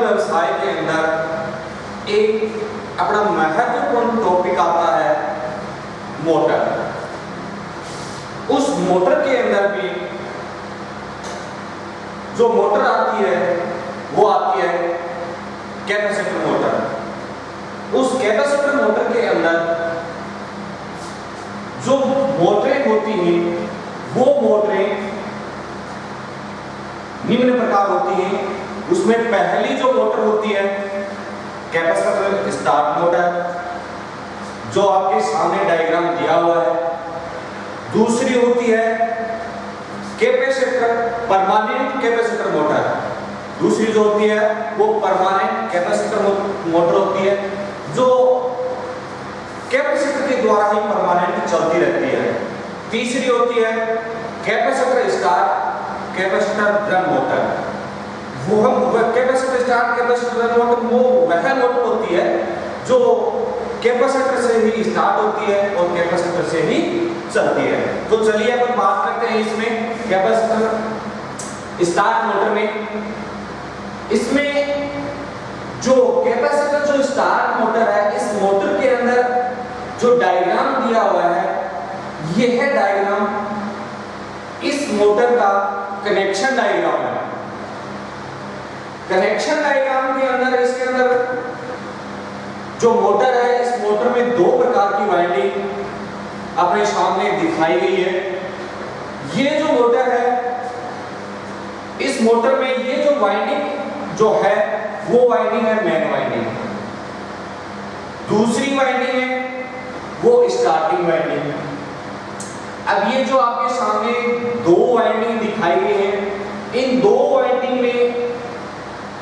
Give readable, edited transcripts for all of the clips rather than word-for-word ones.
व्यवसाय के अंदर एक अपना महत्वपूर्ण टॉपिक आता है मोटर। उस मोटर के अंदर भी जो मोटर आती है वो आती है कैपेसिटर मोटर। उस कैपेसिटर मोटर के अंदर जो मोटरें होती हैं वो मोटरें निम्न प्रकार होती हैं। उसमें पहली जो मोटर होती है कैपेसिटर स्टार्ट मोटर, जो आपके सामने डायग्राम दिया हुआ है। दूसरी होती है कैपेसिटर परमानेंट कैपेसिटर मोटर। दूसरी जो होती है वो परमानेंट कैपेसिटर मोटर होती है, जो कैपेसिटर के द्वारा ही परमानेंट चलती रहती है। तीसरी होती है capacitor start capacitor run motor. वो हम capacitor start capacitor run motor वो वह मोटर होती है जो कैपेसिटर से ही स्टार्ट होती है और कैपेसिटर से ही चलती है। तो चलिए अपन बात करते हैं इसमें कैपेसिटर स्टार्ट मोटर में। इसमें जो कैपेसिटर जो स्टार्ट मोटर है, इस मोटर के अंदर जो डायग्राम दिया हुआ है, यह है डायग्राम इस मोटर का कनेक्शन डायग्राम है। कनेक्शन डायग्राम के अंदर इसके अंदर जो मोटर है, इस मोटर में दो प्रकार की वाइंडिंग अपने सामने दिखाई गई है। ये जो मोटर है, इस मोटर में ये जो वाइंडिंग जो है वो वाइंडिंग है मेन वाइंडिंग। दूसरी वाइंडिंग है वो स्टार्टिंग वाइंडिंग। अब ये जो आपके सामने दो वाइंडिंग दिखाई गई है, इन दो वाइंडिंग में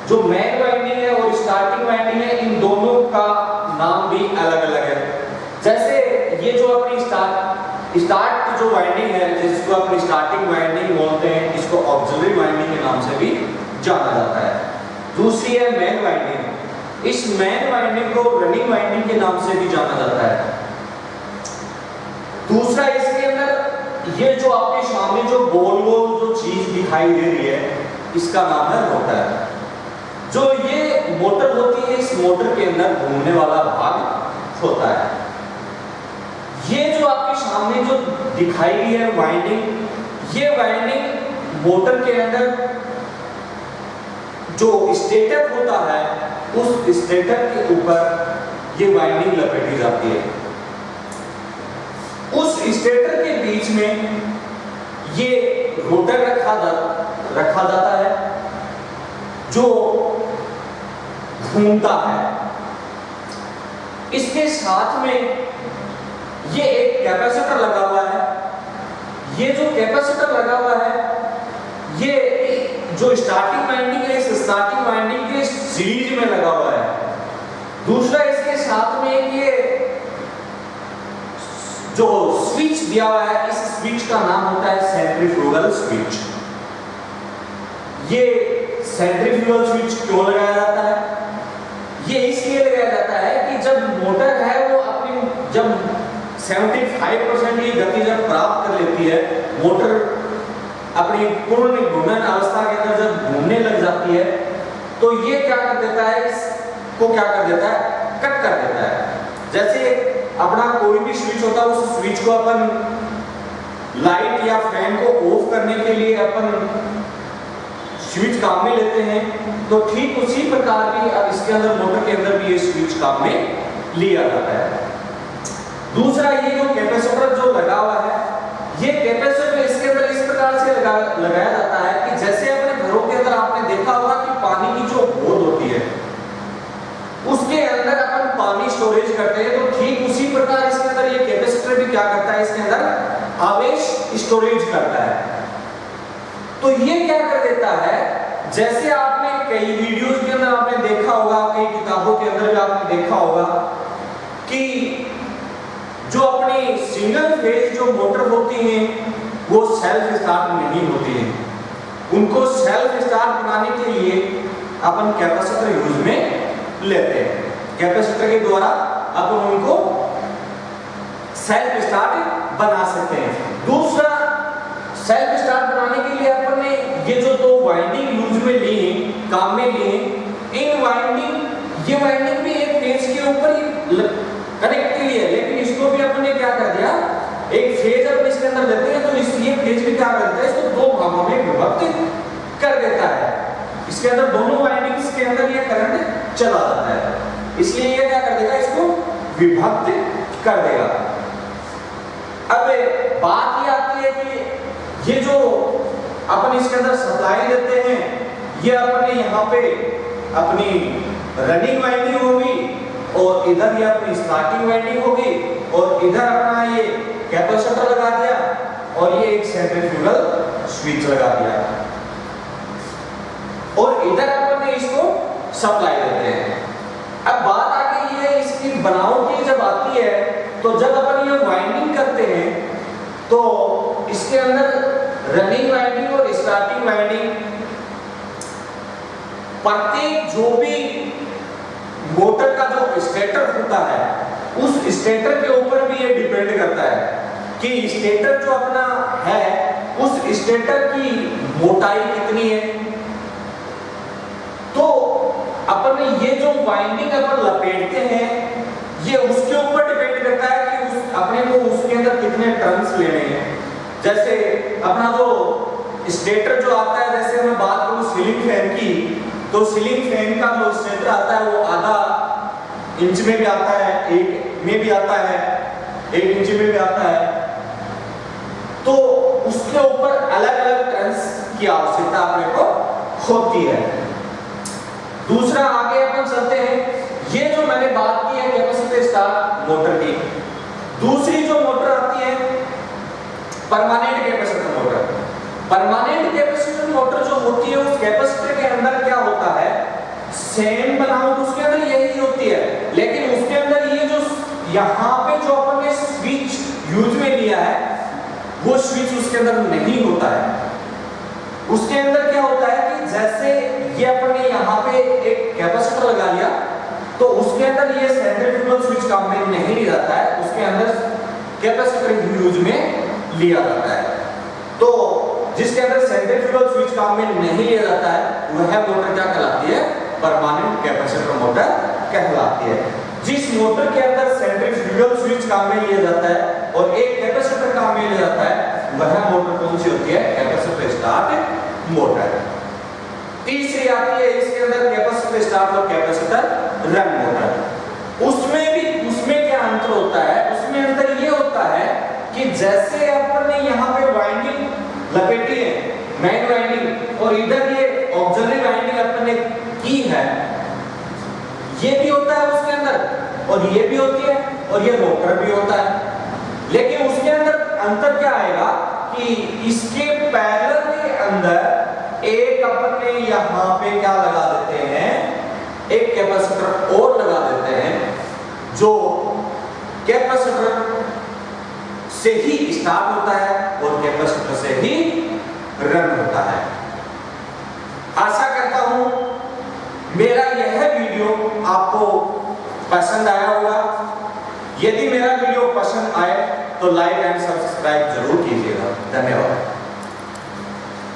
जो मेन वाइंडिंग है और स्टार्टिंग वाइंडिंग है, इन दोनों का नाम भी अलग अलग है। जैसे ये जो अपनी स्टार्ट जो वाइंडिंग है, जिसको अपनी स्टार्टिंग वाइंडिंग बोलते हैं, इसको ऑक्सिलरी वाइंडिंग के नाम से भी जाना जाता है। दूसरी है मेन वाइंडिंग। इस मेन वाइंडिंग को रनिंग वाइंडिंग के नाम से भी जाना जाता है। दूसरा इसके अंदर ये जो आपके सामने जो गोल गोल जो चीज दिखाई दे रही है, इसका नाम है रोटर। जो ये मोटर होती है, इस मोटर के अंदर घूमने वाला भाग होता है। ये जो आपके सामने जो दिखाई गई है वाइंडिंग, ये वाइंडिंग मोटर के अंदर जो स्टेटर होता है, उस स्टेटर के ऊपर ये वाइंडिंग लपेटी जाती है। उस स्टेटर के बीच में ये रोटर रखा जाता है जो घूमता है। इसके साथ में ये एक कैपेसिटर लगा हुआ है। ये जो कैपेसिटर लगा हुआ है, ये जो स्टार्टिंग वाइंडिंग है, इस स्टार्टिंग वाइंडिंग के सीरीज में लगा हुआ है। दूसरा इसके साथ में ये जो स्विच दिया हुआ है, इस स्विच का नाम होता है सेंट्रीफ्यूगल स्विच। ये सेंट्रीफ्यूगल स्विच क्यों लगाया जाता है? ये इसलिए लगाया जाता है कि जब मोटर है वो अपनी जब 75% की गति जब प्राप्त कर लेती है, मोटर अपनी पूर्ण घूर्णन अवस्था के अंदर जब घूमने लग जाती है, तो ये क्या कर देता है, इसको क्या कर देता है, कट कर देता है। जैसे अपना कोई भी स्विच होता है, उस स्विच को अपन लाइट या फैन को ऑफ करने के लिए अपन स्विच काम में लेते हैं, तो ठीक उसी प्रकार भी अब इसके अंदर मोटर के अंदर भी ये स्विच काम में लिया जाता है। दूसरा ये जो कैपेसिटर जो लगा हुआ है, ये कैपेसिटर इसके अंदर इस प्रकार से लगाया जाता है कि जैसे अपने घरों के अंदर आपने देखा होगा कि पानी की जो होद होती है, उसके अंदर अपन पानी स्टोरेज करते हैं, तो ठीक उसी प्रकार इसके अंदर ये कैपेसिटर भी क्या करता है, इसके अंदर आवेश स्टोरेज करता है। तो ये क्या कर देता है, जैसे आपने कई वीडियोस के अंदर आपने देखा होगा, कई किताबों के अंदर भी आपने देखा होगा कि जो अपनी सिंगल फेज जो मोटर होती हैं वो सेल्फ स्टार्ट नहीं होती है। उनको सेल्फ स्टार्ट बनाने के लिए अपन कैपेसिटर यूज में लेते हैं। कैपेसिटर के द्वारा अपन उनको सेल्फ स्टार्ट बना सकते हैं। दूसरा, सेल्फ स्टार्ट बनाने के लिए अपन ने ये जो दो वाइंडिंग यूज में ली, काम में लिए, इन वाइंडिंग, ये वाइंडिंग भी एक फेज के ऊपर ही कनेक्ट की है, लेकिन इसको भी अपन ने क्या कर दिया, एक फेज अपन इसके अंदर लेते हैं तो ये फेज भी क्या करता है, इसको दो भागों में विभक्त कर देता है। इसके अंदर दोनों वाइंडिंग्स के अंदर ये करंट चला जाता है, इसलिए ये क्या कर देगा, इसको विभक्त कर देगा। अब बात ये आती है कि ये जो अपन इसके अंदर सप्लाई देते हैं, ये अपने यहाँ पे अपनी रनिंग वाइंडिंग होगी और इधर ये अपनी स्टार्टिंग वाइंडिंग होगी और इधर अपना ये कैपेसिटर लगा दिया और ये एक सेंट्रीफ्यूगल स्विच लगा दिया और इधर अपन ने इसको सप्लाई देते हैं। अब बात आ गई है इसकी बनावट की, जब आती है तो जब अपन ये वाइंडिंग करते हैं तो इसके अंदर रनिंग वाइंडिंग और स्टार्टिंग वाइंडिंग, प्रत्येक जो भी मोटर का जो स्टेटर होता है उस स्टेटर के ऊपर भी ये डिपेंड करता है कि स्टेटर जो अपना है उस स्टेटर की मोटाई कितनी है। तो अपन ये जो वाइंडिंग अपन लपेटते हैं ये उसके ऊपर डिपेंड करता है कि अपने को उसके अंदर कितने टर्न्स लेने हैं। जैसे अपना जो स्टेटर जो आता है, जैसे मैं बात करूं सीलिंग फैन की, तो सीलिंग फैन का जो स्टेटर आता है वो आधा इंच में भी आता है, 1 में भी आता है, 1 इंच में भी आता है, तो उसके ऊपर अलग अलग टर्न्स की आवश्यकता अपने को होती है। दूसरा आगे अपन चलते हैं, ये जो मैंने बात की है कैपेसिटर स्टार मोटर की, दूसरी जो मोटर आती है permanent capacitor motor. Permanent capacitor motor जो होती है उस कैपेसिटर के अंदर क्या होता है, सेम बनावट उसके अंदर यही होती है, लेकिन उसके अंदर ये जो यहाँ पे जो अपन ने स्विच यूज में लिया है वो स्विच उसके अंदर नहीं होता है। उसके अंदर क्या होता है कि जैसे ये अपन ने यहाँ पे एक कैपेसिटर लगा लिया तो उसके अंदर ये सेंट्रीफ्यूगल स्विच काम में नहीं लिया जाता है, उसके अंदर कैपेसिटर यूज में लिया जाता है। तो जिसके अंदर सेंट्रीफ्यूगल स्विच काम में नहीं लिया जाता है वह मोटर क्या कहलाती है, परमानेंट कैपेसिटर मोटर कहलाती है। जिस मोटर के अंदर सेंट्रीफ्यूगल स्विच काम में लिया जाता है और एक कैपेसिटर काम में लिया जाता है वह मोटर कौन सी होती है, कैपेसिटर स्टार्ट मोटर। तीसरी आती है इसके अंदर कैपेसिटर स्टार्ट और कैपेसिटर रन मोटर। उसमें क्या अंतर होता है, उसमें अंतर ये होता है कि जैसे अपन ने यहाँ पे वाइंडिंग लपेटी है, मेन वाइंडिंग, और इधर ये ऑक्सिलरी वाइंडिंग अपन ने की है, ये भी होता है उसके अंदर और ये भी होती है और ये रोटर भी होता है, लेकिन उसके अंदर अंतर क्या आएगा कि इसके पैरेलल के अंदर एक अपन ने यहाँ पे क्या लगा देते हैं, एक कैपेसिटर और लगा देते हैं जो कैपेसिटर से ही स्टार्ट होता है और कैपेसिटर से ही रन होता है। आशा करता हूं मेरा यह वीडियो आपको पसंद आया होगा। यदि मेरा वीडियो पसंद आए तो लाइक एंड सब्सक्राइब जरूर कीजिएगा। धन्यवाद।